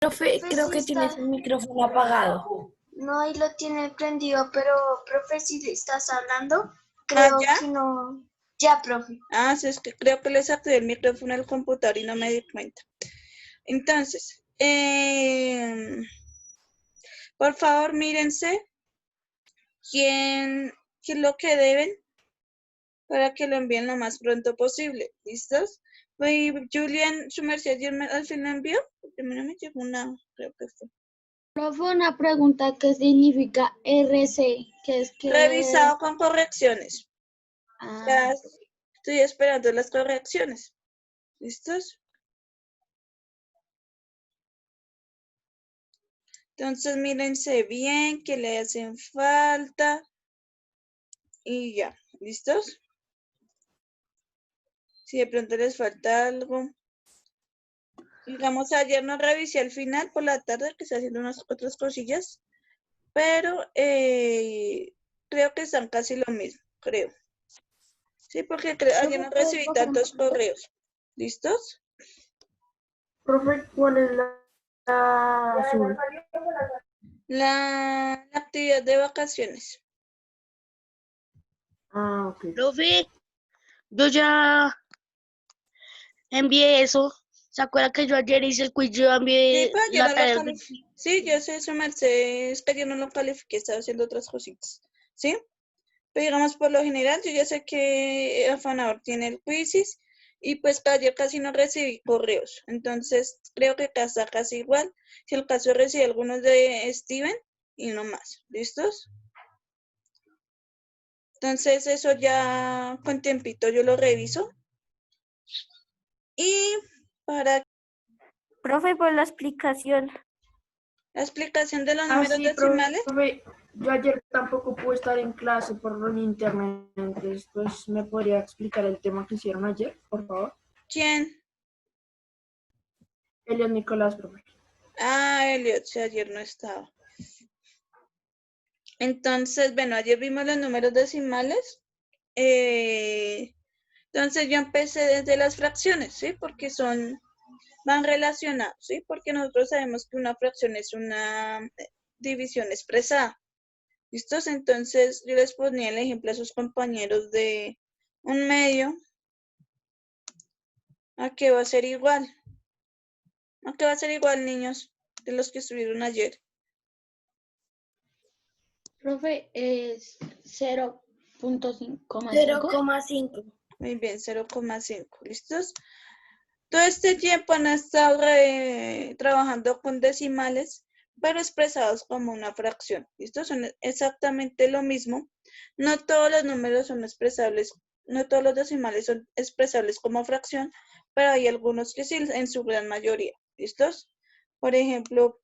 Profe, Profe, creo sí que está. tienes el micrófono apagado. No, ahí lo tiene prendido, pero, profe, si le estás hablando, Ah, creo ¿ya? que no. Ya, profe. Ah, sí, es que creo que le saqué el micrófono al computador y no me di cuenta. Entonces, por favor, mírense qué es lo que deben para que lo envíen lo más pronto posible. ¿Listos? Y Julian, su merced, ayer al fin lo envió. Porque a mí no me llegó una, creo que fue. Profe, una pregunta, ¿qué significa RC? ¿Qué es que? Revisado con correcciones. Ya Ah, estoy esperando las correcciones. ¿Listos? Entonces, mírense bien, que le hacen falta. Y ya, ¿listos? Si de pronto les falta algo. Digamos, ayer no revisé al final por la tarde, que está haciendo unas otras cosillas. Pero creo que están casi lo mismo, creo. Sí, porque ayer no recibí tantos correos. ¿Listos? Profe, ¿cuál es la azul? La actividad de vacaciones. Ah, ok. Profe, yo ya envié eso. ¿Se acuerda que yo ayer hice el quiz? Yo Sí, envié pero yo la no lo tarea. califiqué. Sí, yo sé, su merced, es que yo no lo califiqué, estaba haciendo otras cositas. ¿Sí? Pero digamos, por lo general, yo ya sé que Afanador tiene el quizzes y pues ayer casi no recibí correos. Entonces, creo que acá está casi igual. Si el caso recibí algunos de Steven y no más. ¿Listos? Entonces, eso ya con tiempito yo lo reviso. Y para Profe, por la explicación. la explicación de los Ah, números sí, decimales, profe. Yo ayer tampoco pude estar en clase por el internet. Entonces, pues, ¿me podría explicar el tema que hicieron ayer, por favor? ¿quién? Elios Nicolás, profe. Ah, Elliot, si ayer no estaba. Entonces, bueno, ayer vimos los números decimales. Entonces yo empecé desde las fracciones, ¿sí? Porque van relacionados, ¿sí? Porque nosotros sabemos que una fracción es una división expresada. ¿Listos? Entonces yo les ponía el ejemplo a sus compañeros de un medio. ¿A qué va a ser igual? ¿A qué va a ser igual, niños? De los que estuvieron ayer. profe, es 0.5. 0,5. Muy bien, 0,5. ¿Listos? Todo este tiempo han estado trabajando con decimales, pero expresados como una fracción. ¿Listo? Son exactamente lo mismo. No todos los números son expresables, no todos los decimales son expresables como fracción, pero hay algunos que sí, en su gran mayoría. ¿Listos? Por ejemplo,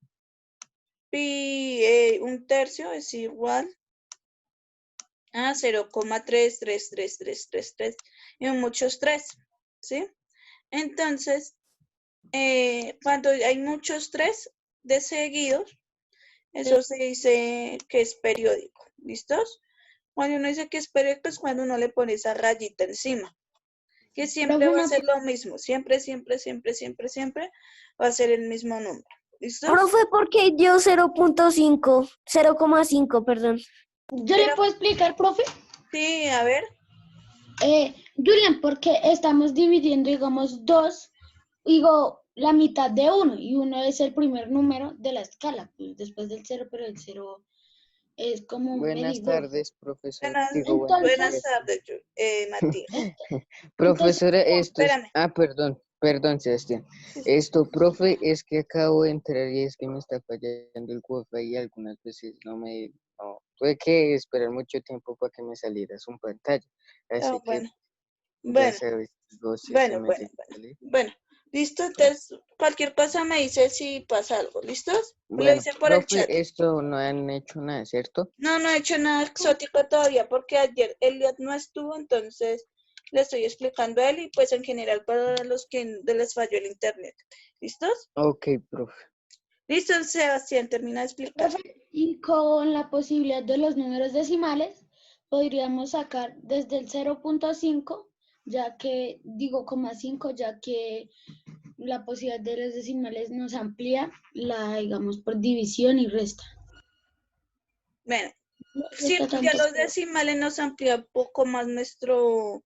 un tercio es igual a 0,33333 y muchos 3, ¿sí? Entonces, cuando hay muchos 3 de seguidos, eso se dice que es periódico. ¿Listos? Cuando uno dice que es periódico es cuando uno le pone esa rayita encima, que siempre va a ser lo mismo. Siempre, siempre, siempre, siempre, siempre va a ser el mismo número. ¿Listos? Profe, ¿por qué dio 0.5? 0,5, perdón. ¿Yo le puedo explicar, profe? Sí, a ver. Julian, porque estamos dividiendo, digamos, digo, la mitad de uno, y uno es el primer número de la escala, pues después del 0, pero el 0 es como Buenas medidor. tardes, profesor. Buenas tardes, Matías. Profesora, esto es... Espérame. Perdón, Sebastián. Profe, es que acabo de entrar y es que me está fallando el wifi y algunas veces no, tuve que esperar mucho tiempo para que me saliera su pantalla. Así que, Bueno. ya sabes, Bueno, listo, entonces cualquier cosa me dice si pasa algo, ¿listos? Lo Bueno, hice por el profe, chat. esto no han hecho nada, ¿cierto? No, no he hecho nada exótico todavía porque ayer Elliot no estuvo, entonces le estoy explicando a él y pues en general para los que les falló el internet. ¿Listos? Ok, profe. Listo, Sebastián, termina de explicar. Y con la posibilidad de los números decimales, podríamos sacar desde el 0.5, ya que, digo, 0,5, ya que la posibilidad de los decimales nos amplía la, digamos, por división y resta. Bueno, No sí, resta ya tanto. los decimales nos amplía un poco más nuestros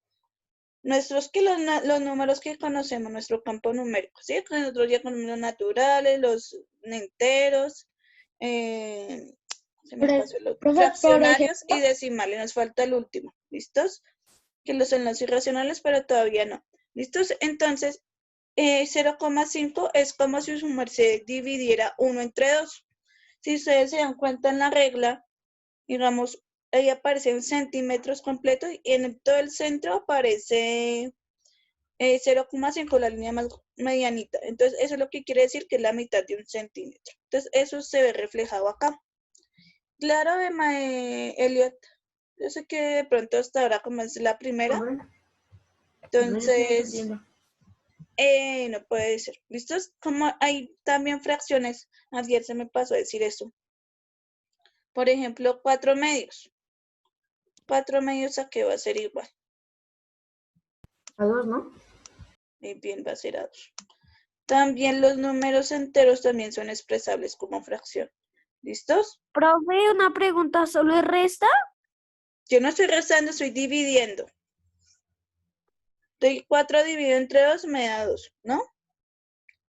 que los números que conocemos, nuestro campo numérico, ¿sí? Que nosotros ya conocemos los naturales, los enteros, se me Por pasó el otro, profe, por fraccionarios y ejemplo, decimales, nos falta el último, ¿listos? Que son los irracionales, pero todavía no, ¿listos? Entonces, 0,5 es como si su merced dividiera 1 entre 2. Si ustedes se dan cuenta en la regla, digamos, ahí aparece en centímetros completo y en todo el centro aparece 0,5, la línea más medianita. Entonces, eso es lo que quiere decir que es la mitad de un centímetro. Entonces, eso se ve reflejado acá. Claro, Emma, Elliot. Yo sé que de pronto hasta ahora como es la primera, Bueno, no estoy entonces entendiendo. no puede ser. ¿Listos? Como hay también fracciones, ayer se me pasó a decir eso. Por ejemplo, 4 medios. 4 medios a qué va a ser igual. A 2, ¿no? Muy bien, va a ser a 2. También los números enteros también son expresables como fracción. ¿Listos? Profe, una pregunta, ¿solo es resta? Yo no estoy restando, estoy dividiendo. 4 dividido entre 2 me da 2, ¿no?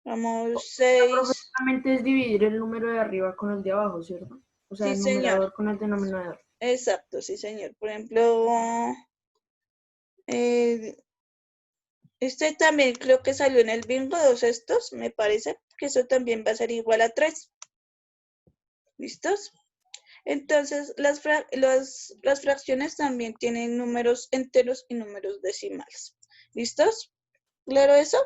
Vamos, 6. Solamente es dividir el número de arriba con el de abajo, ¿cierto? O sea, Sí, el señor. numerador con el denominador. Exacto, sí, señor. Por ejemplo, este también creo que salió en el bingo, 2 estos, me parece que eso también va a ser igual a 3. ¿Listos? Entonces, las fracciones también tienen números enteros y números decimales. ¿Listos? ¿Claro eso?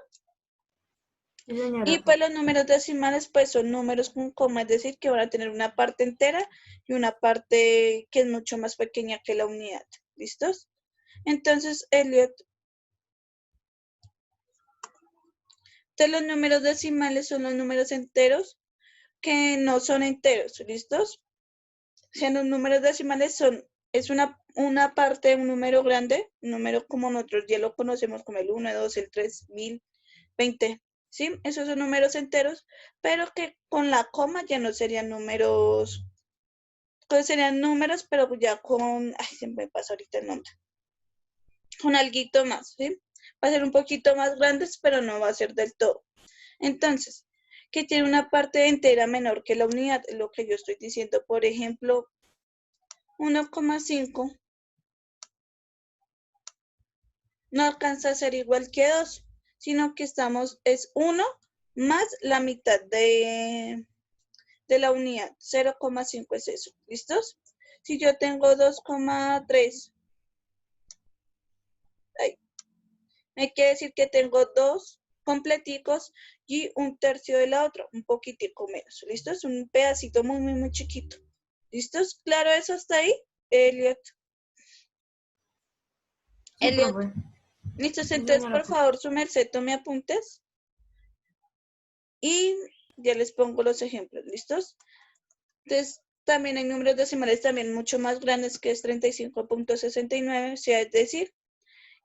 Sí, señora. Y pues los números decimales pues son números con coma, es decir, que van a tener una parte entera y una parte que es mucho más pequeña que la unidad. ¿Listos? Entonces, Elliot, los números decimales son los números enteros que no son enteros. ¿Listos? O sea, los números decimales es una parte de un número grande, un número como nosotros ya lo conocemos como el 1, el 2, el 3, 1000, 20, ¿sí? Esos son números enteros, pero que con la coma ya no serían números, pues serían números, pero ya con, ay, se me pasa ahorita el nombre, con alguito más, ¿sí? Va a ser un poquito más grandes, pero no va a ser del todo. Entonces, que tiene una parte entera menor que la unidad, es lo que yo estoy diciendo. Por ejemplo, 1,5 no alcanza a ser igual que 2, sino que es 1 más la mitad de la unidad. 0,5 es eso. ¿Listos? Si yo tengo 2,3, hay que decir que tengo 2 completicos y un tercio de la otra, un poquitico menos. ¿Listos? Un pedacito muy, muy, muy chiquito. ¿Listos? ¿Claro eso hasta ahí? Elliot. Sí, Elliot. profe. ¿Listos? Sí, Entonces, señora. por favor, su merced, tome apuntes. Y ya les pongo los ejemplos. ¿Listos? Entonces, también hay números decimales también mucho más grandes que es 35,69, o sea, es decir,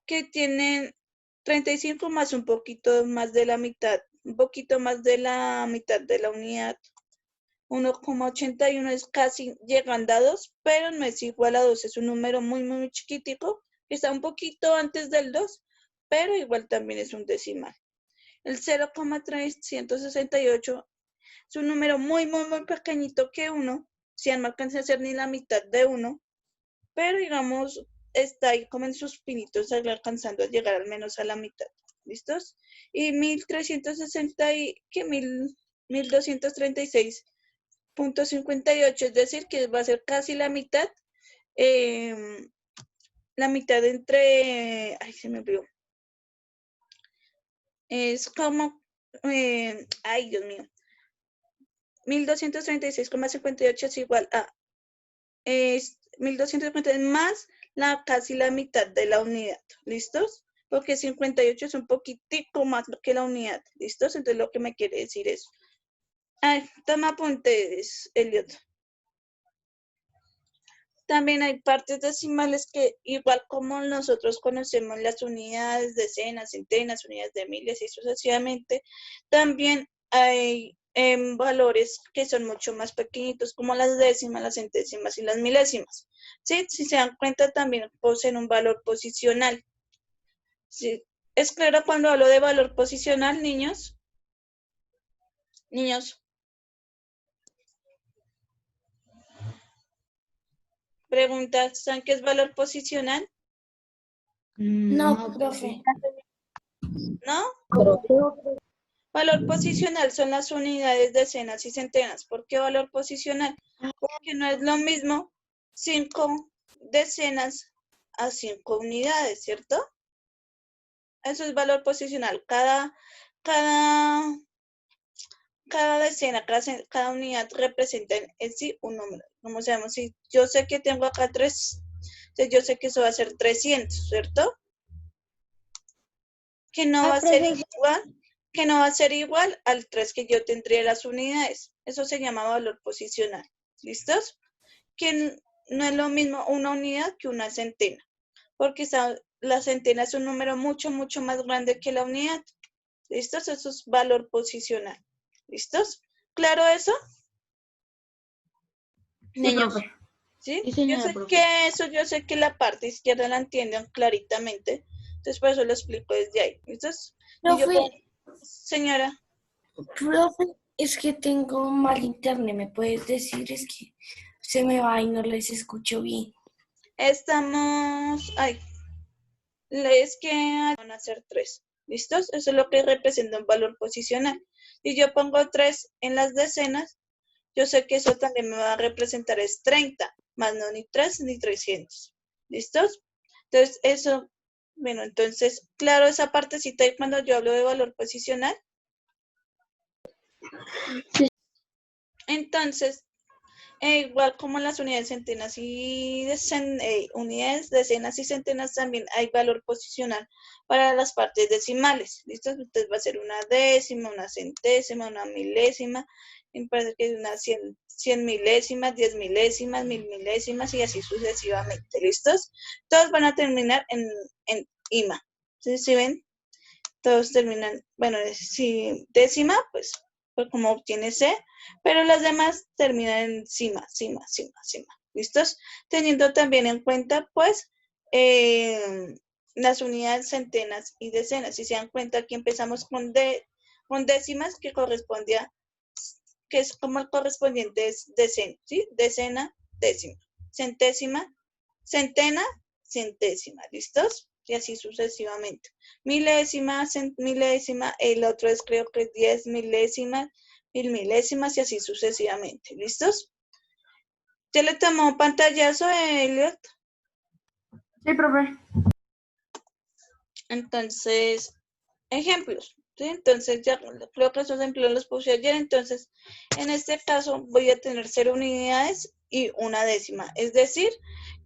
que tienen 35 más un poquito más de la mitad, un poquito más de la mitad de la unidad. 1,81 es casi llegando a 2, pero no es igual a 2, es un número muy, muy chiquitico, que está un poquito antes del 2, pero igual también es un decimal. El 0,368 es un número muy, muy, muy pequeñito que 1, si no alcanza a ser ni la mitad de 1, pero digamos, está ahí como en sus pinitos, alcanzando a llegar al menos a la mitad. ¿Listos? Y 1360 y que 1236,58, es decir, que va a ser casi la mitad entre, ay, se me olvidó. Es como, ay, Dios mío, 1236,58 es igual a 1250 más casi la mitad de la unidad. ¿Listos? Porque 58 es un poquitico más que la unidad. ¿Listos? Entonces lo que me quiere decir es, toma apuntes, Elliot. También hay partes decimales que, igual como nosotros conocemos las unidades, decenas, centenas, unidades de miles y sucesivamente, también hay valores que son mucho más pequeñitos, como las décimas, las centésimas y las milésimas. ¿Sí? Si se dan cuenta, también poseen un valor posicional. ¿Sí? ¿Es claro cuando hablo de valor posicional, niños? Niños. Preguntas, ¿saben qué es valor posicional? No, profe. ¿No? Valor posicional son las unidades, decenas y centenas. ¿Por qué valor posicional? Porque no es lo mismo 5 decenas a 5 unidades, ¿cierto? Eso es valor posicional. Cada decena, cada unidad representa en sí un número. Como sabemos, si yo sé que tengo acá 3, entonces yo sé que eso va a ser 300, ¿cierto? Que no va a ser igual, que no va a ser igual al 3 que yo tendría las unidades. Eso se llama valor posicional. ¿Listos? Que no es lo mismo una unidad que una centena, porque la centena es un número mucho, mucho más grande que la unidad. ¿Listos? Eso es valor posicional. ¿Listos? ¿Claro eso? Sí, Niños, profe. ¿sí? Sí, Yo señora, sé profe. que eso, yo sé que la parte izquierda la entienden claritamente, entonces por eso lo explico desde ahí. ¿Listos? Y yo, Profe, señora, es que tengo mal internet, ¿me puedes decir? Es que se me va y no les escucho bien. estamos, es que van a ser 3. ¿Listos? Eso es lo que representa un valor posicional. Si yo pongo 3 en las decenas, yo sé que eso también me va a representar es 30, más no ni 3 ni 300. ¿Listos? Entonces, eso, bueno, entonces, claro, esa partecita ahí cuando yo hablo de valor posicional. Entonces, igual como en las unidades centenas y unidades, decenas y centenas, también hay valor posicional para las partes decimales. ¿Listo? Entonces va a ser una décima, una centésima, una milésima, me parece que es una 100 milésimas, 10 milésimas, 1000 milésimas y así sucesivamente. ¿Listos? Todos van a terminar en IMA. ¿Sí ven? Todos terminan, bueno, si décima, pues como tiene C, pero las demás terminan en cima. ¿Listos? Teniendo también en cuenta, pues, las unidades centenas y decenas. Si se dan cuenta, aquí empezamos con décimas que correspondía, que es como el correspondiente es decena, ¿sí? Decena, décima. Centésima, centena, centésima. ¿Listos? Y así sucesivamente. Milésima, milésima, el otro es creo que es 10 milésimas, 1000 milésimas y así sucesivamente. ¿Listos? ¿Ya le tomó pantallazo, Elliot? Sí, profe. Entonces, ejemplos. ¿Sí? Entonces, ya creo que esos ejemplos los puse ayer. Entonces, en este caso voy a tener 0 unidades y una décima. Es decir,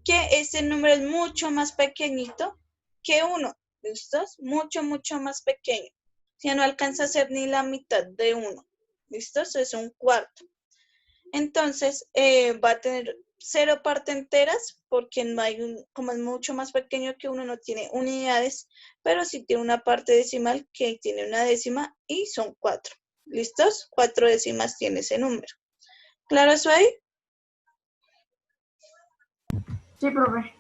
que este número es mucho más pequeñito que 1. ¿Listos? Mucho, mucho más pequeño. Ya no alcanza a ser ni la mitad de 1. ¿Listos? Es un cuarto. Entonces, va a tener 0 partes enteras porque no hay como es mucho más pequeño que 1, no tiene unidades, pero sí tiene una parte decimal que tiene una décima y son 4. ¿Listos? 4 décimas tiene ese número. ¿Claro eso ahí? Sí, profe.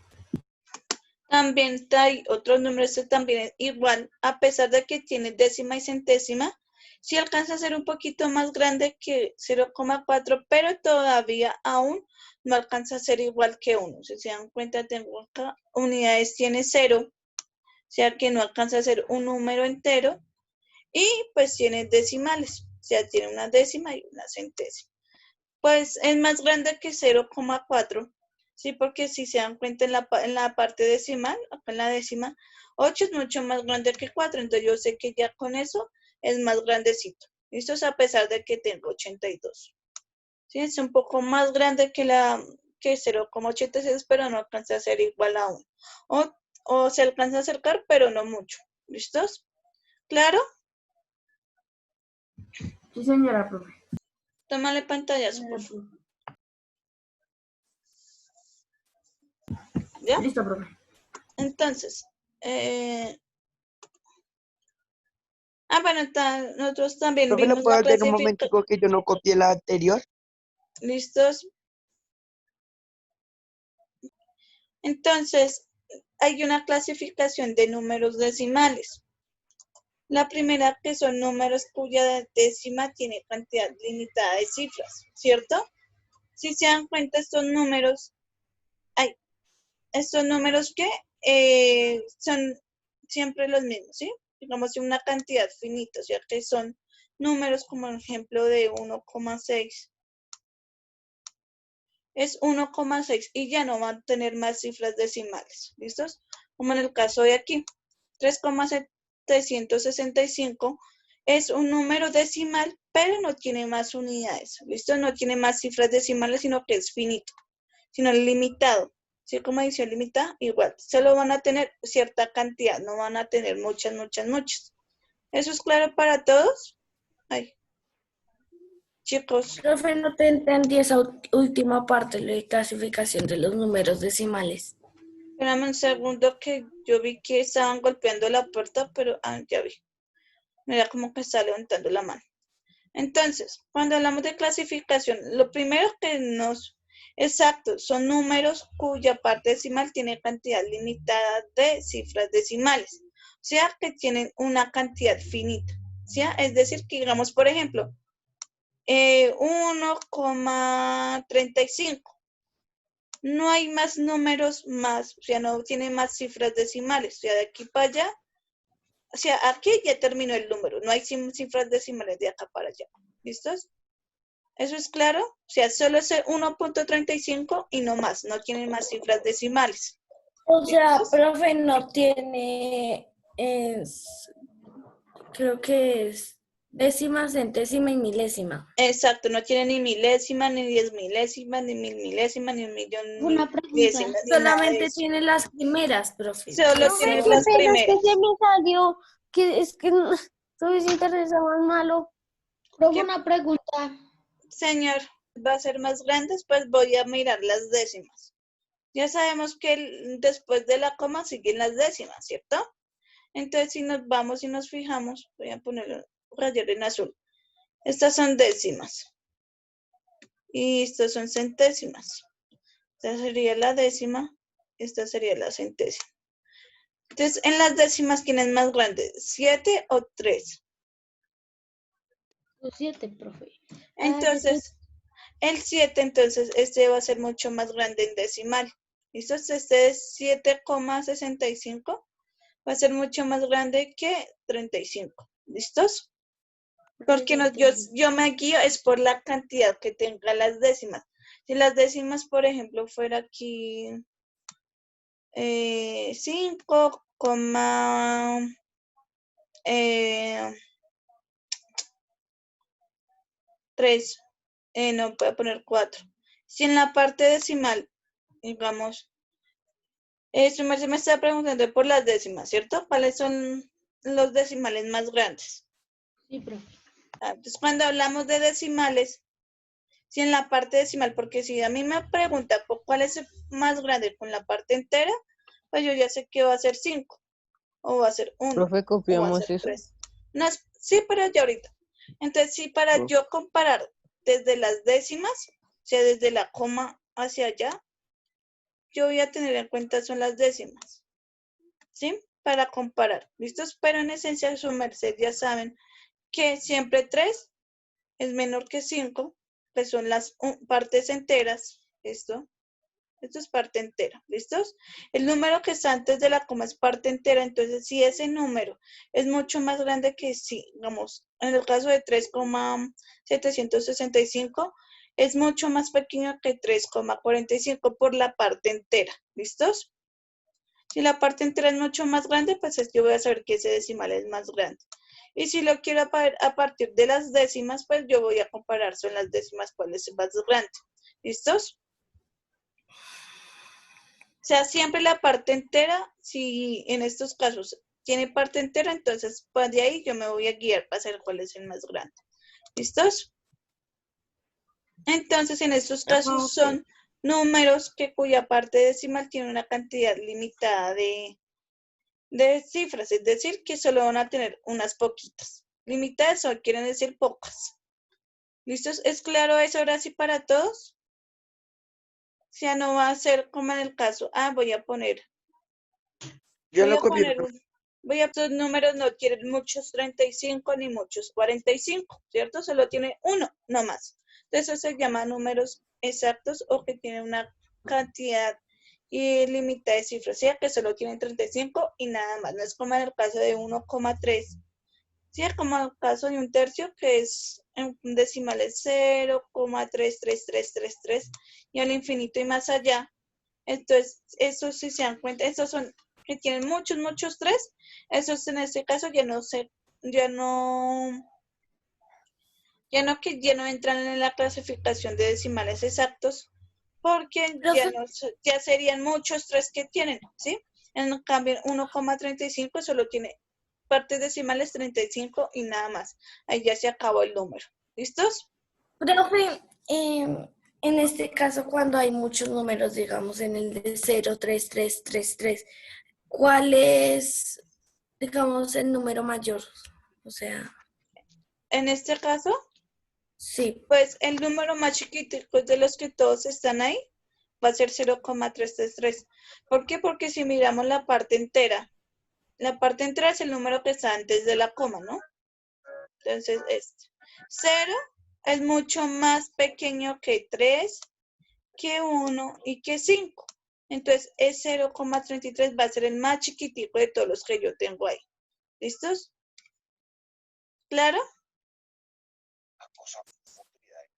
También hay otros números que también es igual, a pesar de que tiene décima y centésima, sí alcanza a ser un poquito más grande que 0,4, pero todavía aún no alcanza a ser igual que 1. Si se dan cuenta, tengo acá unidades, tiene 0, o sea que no alcanza a ser un número entero, y pues tiene decimales, o sea, tiene una décima y una centésima. Pues es más grande que 0,4. Sí, porque si se dan cuenta en la parte decimal, acá en la décima, 8 es mucho más grande que 4, entonces yo sé que ya con eso es más grandecito. Esto es a pesar de que tengo 82. Sí, es un poco más grande que 0,86, pero no alcanza a ser igual a 1. O se alcanza a acercar, pero no mucho. ¿Listos? ¿Claro? Sí, señora, profe. Tómale pantallazo, por favor. ¿Ya? Listo, profe. Entonces, bueno, nosotros también Profe, ¿lo vimos puedo la hacer un clasificación. momentico que yo no copié la anterior? ¿Listos? Entonces, hay una clasificación de números decimales. La primera que son números cuya décima tiene cantidad limitada de cifras, ¿cierto? Si se dan cuenta, estos números que son siempre los mismos, ¿sí? Digamos una cantidad finita, o sea que son números como el ejemplo de 1,6. Es 1,6 y ya no van a tener más cifras decimales, ¿listos? Como en el caso de aquí, 3,765 es un número decimal, pero no tiene más unidades, ¿listo? No tiene más cifras decimales, sino que es finito, sino limitado. ¿Sí? Como edición limitada, igual. Solo van a tener cierta cantidad, no van a tener muchas. ¿Eso es claro para todos? Ay, chicos. Profe, no te entendí esa última parte, la clasificación de los números decimales. Espérame un segundo que yo vi que estaban golpeando la puerta, pero ya vi. Mira como que está levantando la mano. Entonces, cuando hablamos de clasificación, lo primero que exacto, son números cuya parte decimal tiene cantidad limitada de cifras decimales. O sea, que tienen una cantidad finita. ¿Sí? Es decir, que digamos, por ejemplo, 1,35. No hay más números más, o sea, no tiene más cifras decimales. O sea, de aquí para allá, o sea, aquí ya terminó el número. No hay cifras decimales de acá para allá. ¿Listos? ¿Eso es claro? O sea, solo es 1,35 y no más. No tiene más cifras decimales. O sea, profe, no tiene, creo que es décima, centésima y milésima. Exacto, no tiene ni milésima, ni 10 milésimas, ni 1000 milésimas, ni 1.000.000 Una pregunta. milésimas, ni nada de Solamente eso. tiene las primeras, profe. Solo Profe, tiene qué las pena, primeras. es que se me salió, que es que todo ese internet está más malo. Profe, ¿Qué? una pregunta. Señor, va a ser más grande, pues voy a mirar las décimas. Ya sabemos que después de la coma siguen las décimas, ¿cierto? Entonces, si nos vamos y nos fijamos, voy a ponerlo rayar en azul. Estas son décimas. Y estas son centésimas. Esta sería la décima, esta sería la centésima. Entonces, en las décimas, ¿quién es más grande? ¿7 o 3? 7, profe. Entonces, el 7, entonces, este va a ser mucho más grande en decimal. ¿Listo? Este es 7,65. Va a ser mucho más grande que 35. ¿Listos? Porque yo me guío es por la cantidad que tenga las décimas. Si las décimas, por ejemplo, fuera aquí 5,3, no voy a poner 4. Si en la parte decimal, digamos, se me está preguntando por las décimas, ¿cierto? ¿Cuáles son los decimales más grandes? Sí, profe. Entonces, cuando hablamos de decimales, si en la parte decimal, porque si a mí me pregunta cuál es el más grande con la parte entera, pues yo ya sé que va a ser 5, o va a ser 1, Profe, o va a copiamos ser eso. 3. No, sí, pero ya ahorita. Entonces, sí, para yo comparar desde las décimas, o sea, desde la coma hacia allá, yo voy a tener en cuenta son las décimas, ¿sí? Para comparar, ¿listos? Pero en esencia, su merced ya saben que siempre 3 es menor que 5, que son las partes enteras. Esto es parte entera. ¿Listos? El número que está antes de la coma es parte entera. Entonces, si ese número es mucho más grande que si, digamos, en el caso de 3,765, es mucho más pequeño que 3,45 por la parte entera. ¿Listos? Si la parte entera es mucho más grande, pues yo voy a saber que ese decimal es más grande. Y si lo quiero a partir de las décimas, pues yo voy a comparar son las décimas cuál es más grande. ¿Listos? O sea, siempre la parte entera, si en estos casos tiene parte entera, entonces pues de ahí yo me voy a guiar para saber cuál es el más grande. ¿Listos? Entonces, en estos casos son números cuya parte decimal tiene una cantidad limitada de cifras, es decir, que solo van a tener unas poquitas. Limitadas o quieren decir pocas. ¿Listos? ¿Es claro eso ahora sí para todos? O sea, no va a ser como en el caso. Voy a poner. Yo no copié. Estos números no tienen muchos 35 ni muchos 45, ¿cierto? Solo tiene uno, no más. Entonces eso se llama números exactos o que tienen una cantidad ilimitada de cifras, o sea que solo tienen 35 y nada más. No es como en el caso de 1,3, ¿sí? Como en el caso de un tercio que es en decimales 0,33333 y al infinito y más allá. Entonces, esos si se dan cuenta, esos son que tienen muchos tres, esos en este caso ya no entran en la clasificación de decimales exactos, porque ya serían muchos tres que tienen, ¿sí? En cambio, 1,35 solo tiene partes decimales 35 y nada más. Ahí ya se acabó el número. ¿Listos? Profe, en este caso, cuando hay muchos números, digamos en el de 03333, ¿cuál es, digamos, el número mayor? O sea, En este caso, sí. pues el número más chiquitico de los que todos están ahí va a ser 0,333. ¿Por qué? Porque si miramos la parte entera es el número que está antes de la coma, ¿no? Entonces, 0 es mucho más pequeño que 3, que 1 y que 5. Entonces, es 0,33 va a ser el más chiquitico de todos los que yo tengo ahí. ¿Listos? ¿Claro?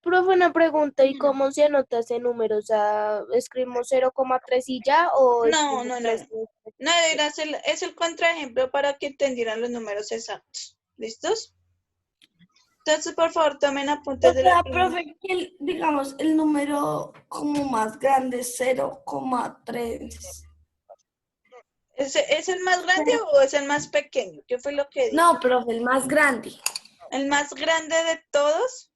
Profe, una pregunta, ¿y cómo se anota ese número? O sea, ¿escribimos 0,3 y ya o No. escribimos 3? No, es el contraejemplo para que entendieran los números exactos. ¿Listos? Entonces, por favor, tomen apuntes O de la sea, primera. profe, digamos, el número como más grande es 0,3. ¿Es el más grande o es el más pequeño? ¿Qué fue lo que dije? No, profe, el más grande. ¿El más grande de todos?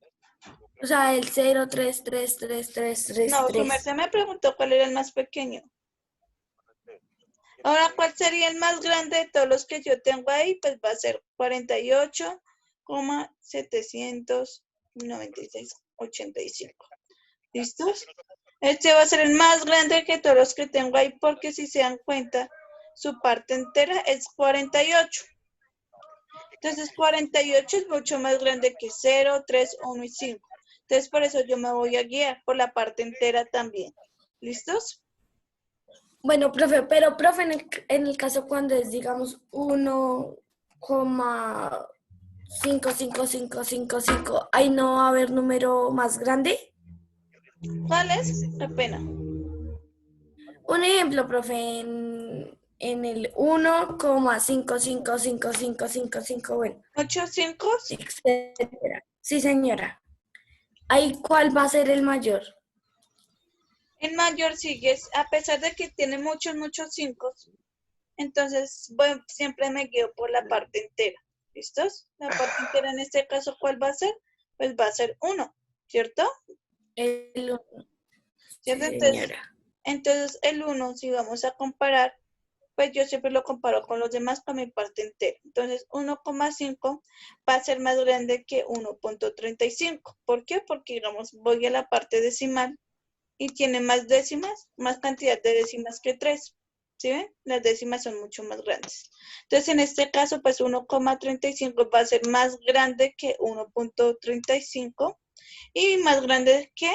O sea, el 0,33333. No, su merced me preguntó cuál era el más pequeño. Ahora, ¿cuál sería el más grande de todos los que yo tengo ahí? Pues va a ser 48,796,85. ¿Listos? Este va a ser el más grande que todos los que tengo ahí porque si se dan cuenta, su parte entera es 48. Entonces 48 es mucho más grande que 0, 3, 1 y 5. Entonces por eso yo me voy a guiar por la parte entera también. ¿Listos? Bueno, profe, pero profe, en el caso cuando es, digamos, 1,55555, ¿ahí no va a haber número más grande? ¿Cuál es? Qué pena. Un ejemplo, profe, en el 1,5555555, bueno, 8, 5. etcétera. Sí, señora. ¿Ahí cuál va a ser el mayor? El mayor sigue, a pesar de que tiene muchos 5, entonces bueno, siempre me guío por la parte entera. ¿Listos? La parte entera en este caso, ¿cuál va a ser? Pues va a ser 1, ¿cierto? El 1. ¿Cierto? Sí, señora. Entonces el 1, si vamos a comparar, pues yo siempre lo comparo con los demás para mi parte entera. Entonces 1,5 va a ser más grande que 1,35. ¿Por qué? Porque digamos voy a la parte decimal y tiene más décimas, más cantidad de décimas que 3. ¿Sí ven? Las décimas son mucho más grandes. Entonces, en este caso, pues 1,35 va a ser más grande que 1,35 y más grande que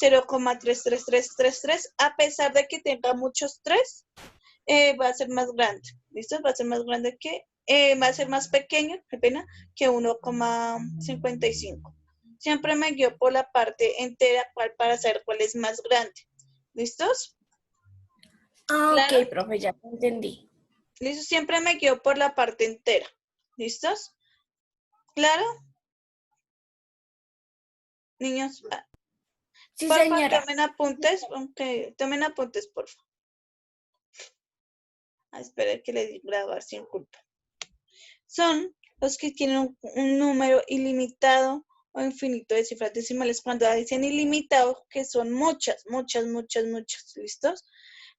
0,33333, a pesar de que tenga muchos 3, va a ser más grande. ¿Listo? Va a ser más grande que, va a ser más pequeño, qué pena, que 1,55. Siempre me guío por la parte entera para saber cuál es más grande. ¿Listos? ¿Claro? ¿Claro? Ok, profe, ya entendí. ¿Listo? Siempre me guío por la parte entera. ¿Listos? ¿Claro? Niños, Sí, por favor, señora. tomen apuntes. Okay. Tomen apuntes, por favor. Espera que le di grabar sin culpa. Son los que tienen un número ilimitado o infinito de cifras decimales cuando dicen ilimitado, que son muchas, ¿listos?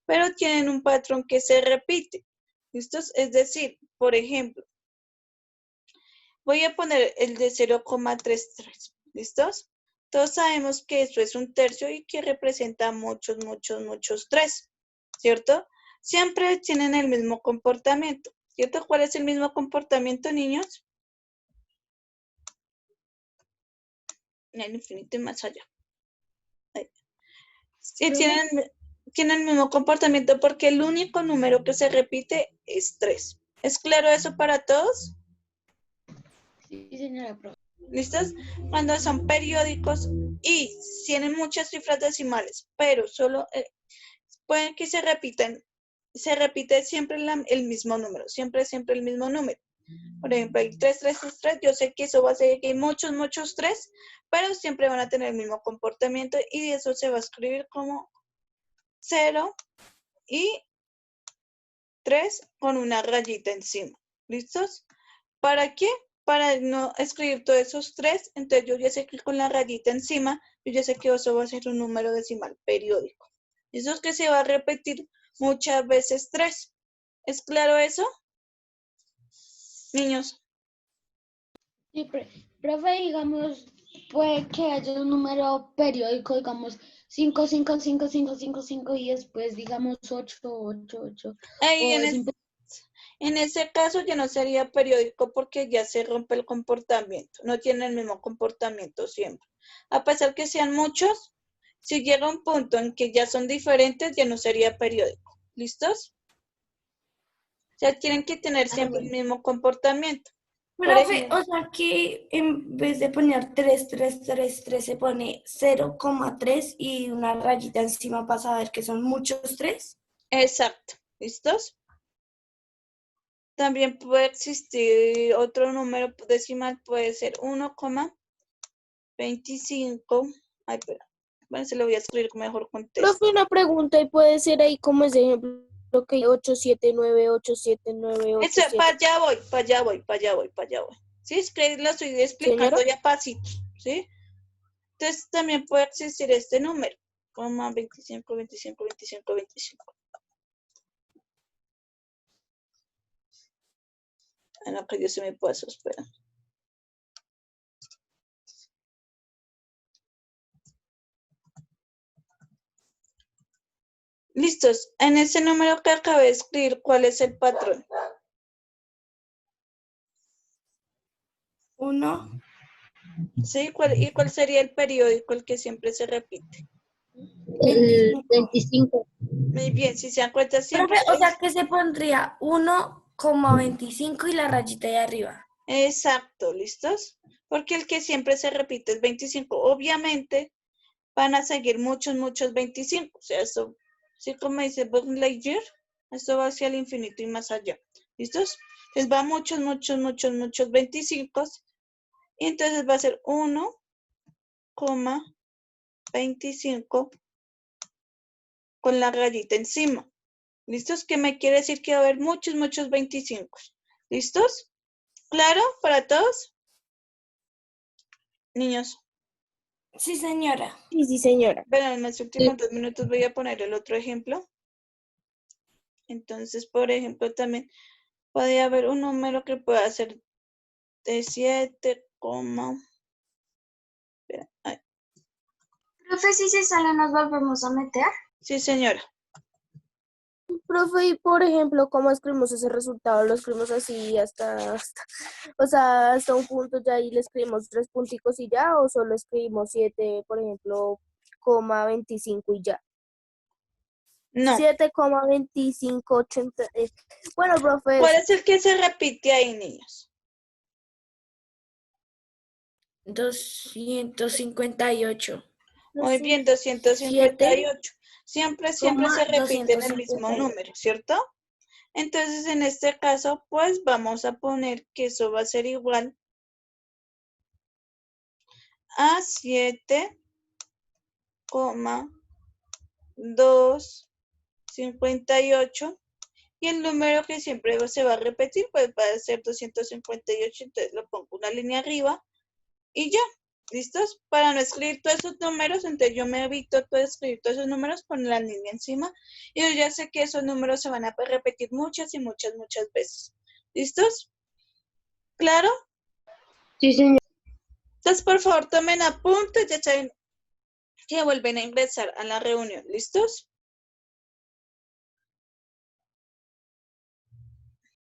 Pero tienen un patrón que se repite, ¿listos? Es decir, por ejemplo, voy a poner el de 0,33, ¿listos? Todos sabemos que esto es un tercio y que representa muchos 3, ¿cierto? Siempre tienen el mismo comportamiento, ¿cierto? ¿Cuál es el mismo comportamiento, niños? En el infinito y más allá. Ahí. Sí, tienen el mismo comportamiento porque el único número que se repite es 3. ¿Es claro eso para todos? Sí, señora profe. ¿Listos? Cuando son periódicos y tienen muchas cifras decimales, pero solo pueden que se repiten, se repite siempre el mismo número, siempre el mismo número. Por ejemplo, hay 3, 3, 3, 3, yo sé que eso va a ser que hay muchos 3, pero siempre van a tener el mismo comportamiento y eso se va a escribir como 0 y 3 con una rayita encima. ¿Listos? ¿Para qué? Para no escribir todos esos 3, entonces yo ya sé que con la rayita encima, yo ya sé que eso va a ser un número decimal periódico. Eso es que se va a repetir muchas veces 3. ¿Es claro eso? Niños. Sí, profe, digamos, puede que haya un número periódico, digamos, 5, 5, 5, 5, 5, 5 y después, digamos, 8, 8, 8. En ese caso ya no sería periódico porque ya se rompe el comportamiento. No tiene el mismo comportamiento siempre. A pesar que sean muchos, si llega un punto en que ya son diferentes, ya no sería periódico. ¿Listos? O sea, tienen que tener siempre el mismo comportamiento. Profe, o sea que en vez de poner 3, 3, 3, 3, se pone 0,3 y una rayita encima para saber que son muchos 3. Exacto. ¿Listos? También puede existir otro número decimal, puede ser 1,25. Ay, espera. Bueno, se lo voy a escribir mejor con texto. Profe, una pregunta y puede ser ahí como ese ejemplo que 879, 879, Eso, 87. para allá voy. ¿Sí? Es que lo estoy explicando Señora. ya pasitos, ¿sí? Entonces también puede existir este número, 25, 25, 25, 25. Ah, no, que yo se me pasó, espera. Listos. En ese número que acabé de escribir, ¿cuál es el patrón? 1. ¿Sí? ¿Y cuál sería el periódico, el que siempre se repite? El 25. Muy bien, si se dan cuenta siempre. Profe, o sea que se pondría 1,25 y la rayita de arriba. Exacto, ¿listos? Porque el que siempre se repite es 25. Obviamente van a seguir muchos 25. O sea, eso, sí como dice Buzz Lightyear, esto va hacia el infinito y más allá. ¿Listos? Entonces va muchos 25. Y entonces va a ser 1,25 con la rayita encima. ¿Listos? ¿Qué me quiere decir? Que va a haber muchos 25. ¿Listos? ¿Claro para todos? Niños. Sí, señora. Sí, señora. Bueno, en los últimos 2 minutos voy a poner el otro ejemplo. Entonces, por ejemplo, también puede haber un número que pueda ser de 7, Profe, si se sale, nos volvemos a meter. sí, señora. Profe, y por ejemplo, ¿cómo escribimos ese resultado? ¿Lo escribimos así o sea, hasta un punto ya y le escribimos 3 punticos y ya? ¿O solo escribimos 7, por ejemplo, 25 y ya? No. 7,2580. Bueno, profe. ¿Cuál es el que se repite ahí, niños? 258. Muy bien, 258. Siempre se repite en el mismo 258. número, ¿cierto? Entonces, en este caso, pues vamos a poner que eso va a ser igual a 7,258 y el número que siempre se va a repetir pues va a ser 258, entonces lo pongo una línea arriba y ya, ¿Listos? Para no escribir todos esos números, entonces yo me evito todo escribir todos esos números, poner la línea encima, y yo ya sé que esos números se van a repetir muchas y muchas veces. ¿Listos? ¿Claro? Sí, señor. Entonces, por favor, tomen apuntes, ya saben que vuelven a ingresar a la reunión. ¿Listos?